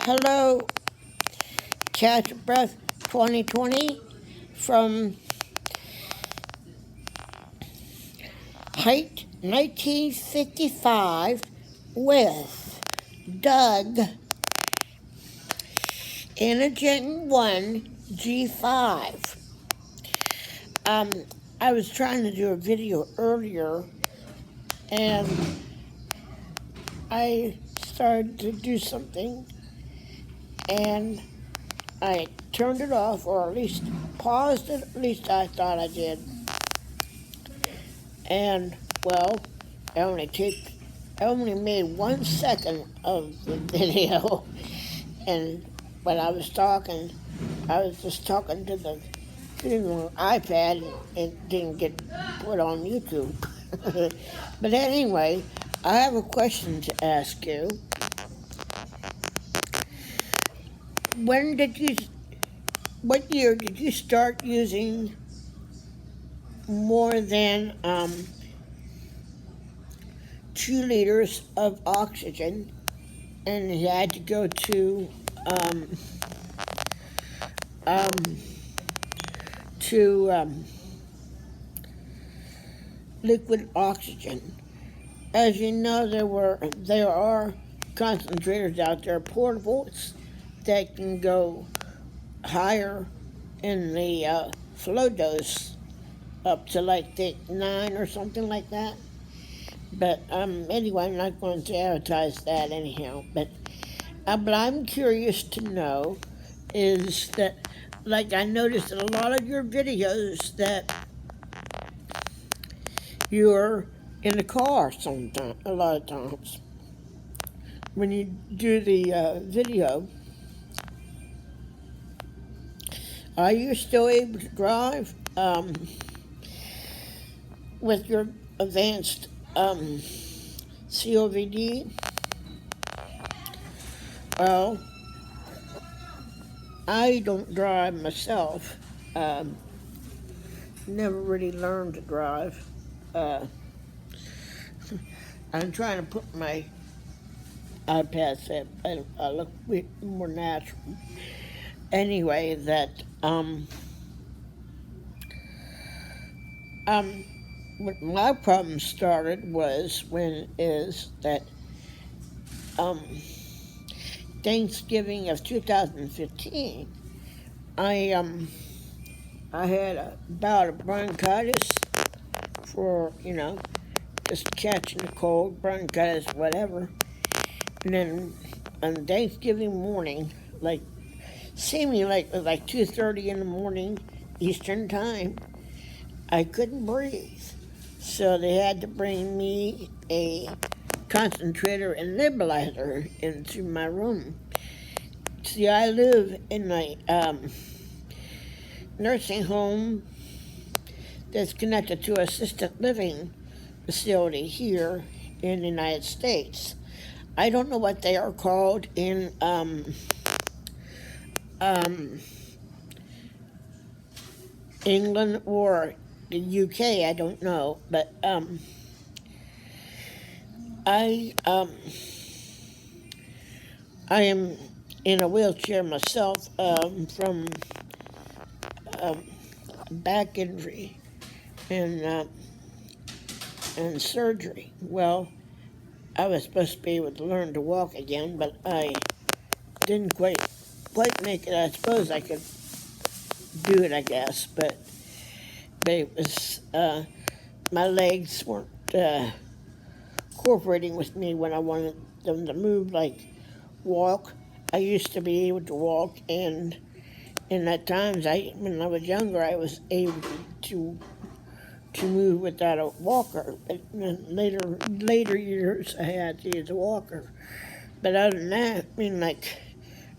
Hello, Catch Breath 2020 from Height 1955 with Doug in a Gen 1 G5. Um, I was trying to do a video earlier and I started to do something and I turned it off, or at least paused it, at least I thought I did. And, well, I only made 1 second of the video, and when I was talking, I was just talking to the iPad, and it didn't get put on YouTube. But anyway, I have a question to ask you. What year did you start using more than 2 liters of oxygen, and you had to go to um, um, liquid oxygen? As you know, there are concentrators out there, portables, that can go higher in the flow dose, up to like 9 or something like that. But anyway, I'm not going to advertise that anyhow. But I'm curious to know is that, like, I noticed in a lot of your videos that you're in the car sometimes, a lot of times. When you do the video, are you still able to drive with your advanced COVD? Well, I don't drive myself. Never really learned to drive. I'm trying to put my iPad set. I look a bit more natural. Anyway, what my problem started was Thanksgiving of 2015. I had a bout of bronchitis for just catching a cold, bronchitis, whatever. And then on Thanksgiving morning, seemingly like 2:30 in the morning Eastern time, I couldn't breathe. So they had to bring me a concentrator and nebulizer into my room. See, I live in a nursing home that's connected to assisted living facility here in the United States. I don't know what they are called in England or the UK. I don't know, but I am in a wheelchair myself from back injury and surgery. Well, I was supposed to be able to learn to walk again, but I didn't quite make it. I suppose I could do it, I guess, but it was my legs weren't cooperating with me when I wanted them to move, like walk. I used to be able to walk, and at times, when I was younger, I was able to move without a walker. But in later years, I had to use a walker. But other than that,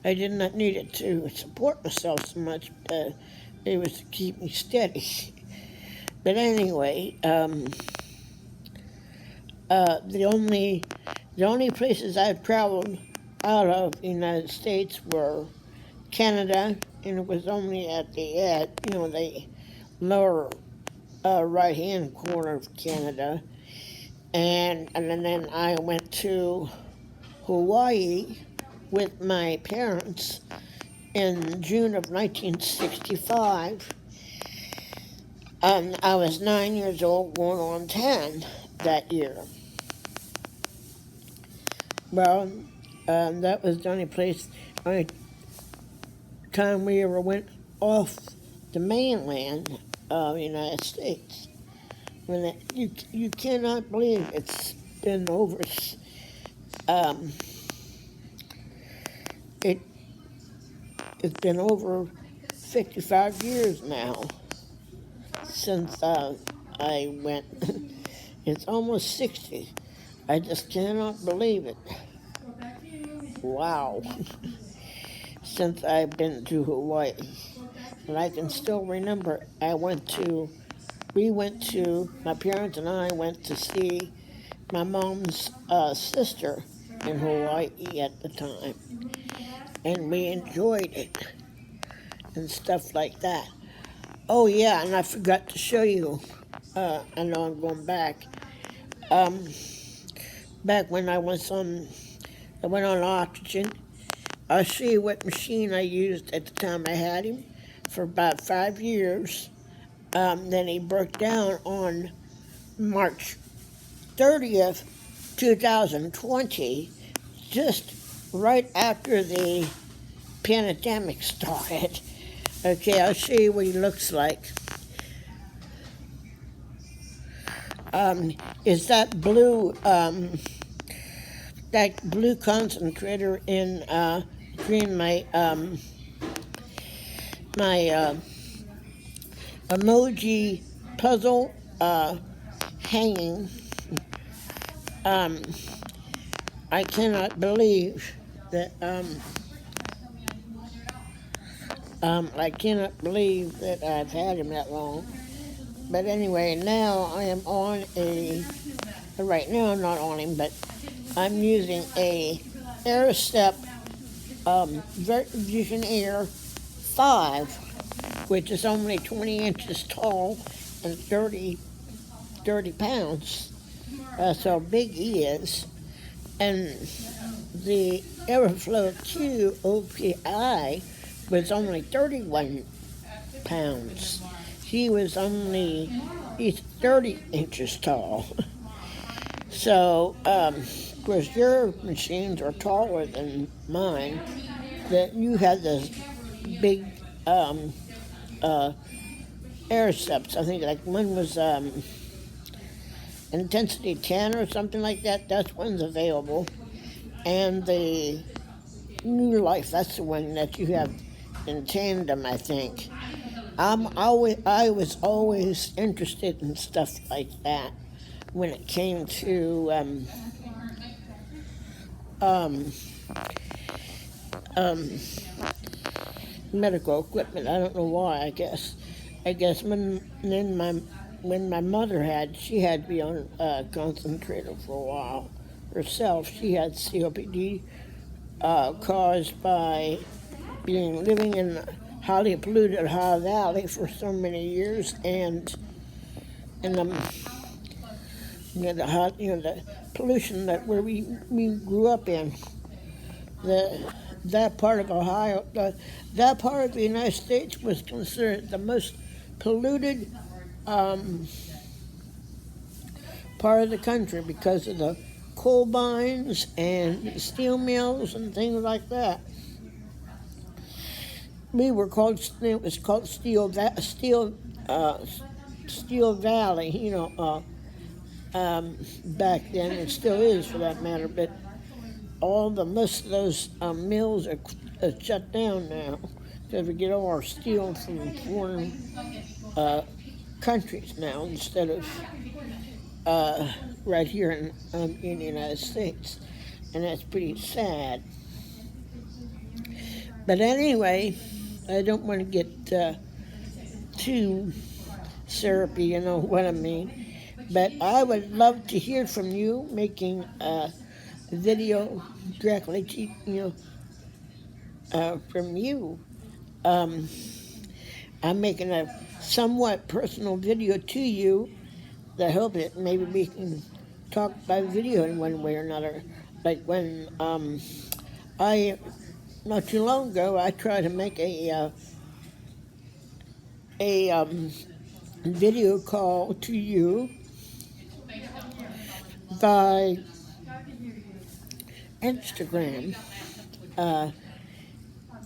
I did not need it to support myself so much. It was to keep me steady. But anyway, the only places I've traveled out of the United States were Canada, and it was only at the lower right-hand corner of Canada, and then I went to Hawaii with my parents in June of 1965. I was 9 years old, going on 10 that year. Well, that was the only time we ever went off the mainland of the United States. You cannot believe it's been over. Um, it it's been over 55 years now since I went. It's almost 60. I just cannot believe it. Wow. Since I've been to Hawaii. And I can still remember my parents and I went to see my mom's sister in Hawaii at the time. And we enjoyed it and stuff like that. Oh yeah, and I forgot to show you, I know I'm going back. Back when I went on oxygen, I'll show you what machine I used at the time I had him for about 5 years. Then he broke down on March 30th, 2020, just right after the pandemic started. Okay, I'll show you what he looks like. Is that blue concentrator in between my emoji puzzle hanging. I cannot believe that I've had him that long. But anyway, now I am on right now I'm not on him, but I'm using a Airstep Visionaire 5, which is only 20 inches tall and 30 pounds. That's how big he is. And the Airflow Q OPI was only 31 pounds. He's 30 inches tall. So, of course, your machines are taller than mine. That you had this big Airsteps. I think like one was Intensity 10 or something like that. That's one's available. And the New Life, that's the one that you have in tandem, I think. I was always interested in stuff like that when it came to medical equipment. I don't know why. I guess when my mother she had to be on a concentrator for a while herself. She had COPD caused by living in a highly polluted Ohio Valley for so many years, and the pollution that where we grew up in, that part of Ohio, that part of the United States was considered the most polluted part of the country because of the coal mines and steel mills and things like that. It was called Steel Valley, back then. It still is, for that matter. But most of those mills are shut down now because we get all our steel from foreign countries now instead of right here in the United States, and that's pretty sad. But anyway, I don't want to get too syrupy, you know what I mean. But I would love to hear from you, making a video directly to from you. I'm making a somewhat personal video to you. I hope that maybe we can talk by video in one way or another. Like when I not too long ago I tried to make a video call to you by Instagram, uh,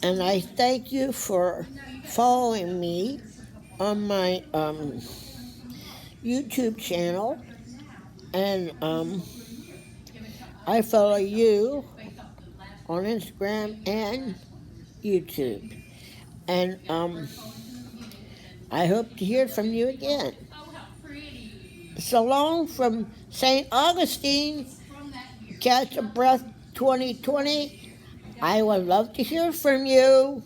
and I thank you for following me on my YouTube channel, and I follow you on Instagram and YouTube, and I hope to hear from you again. So long from St. Augustine, Catch a Breath 2020. I would love to hear from you.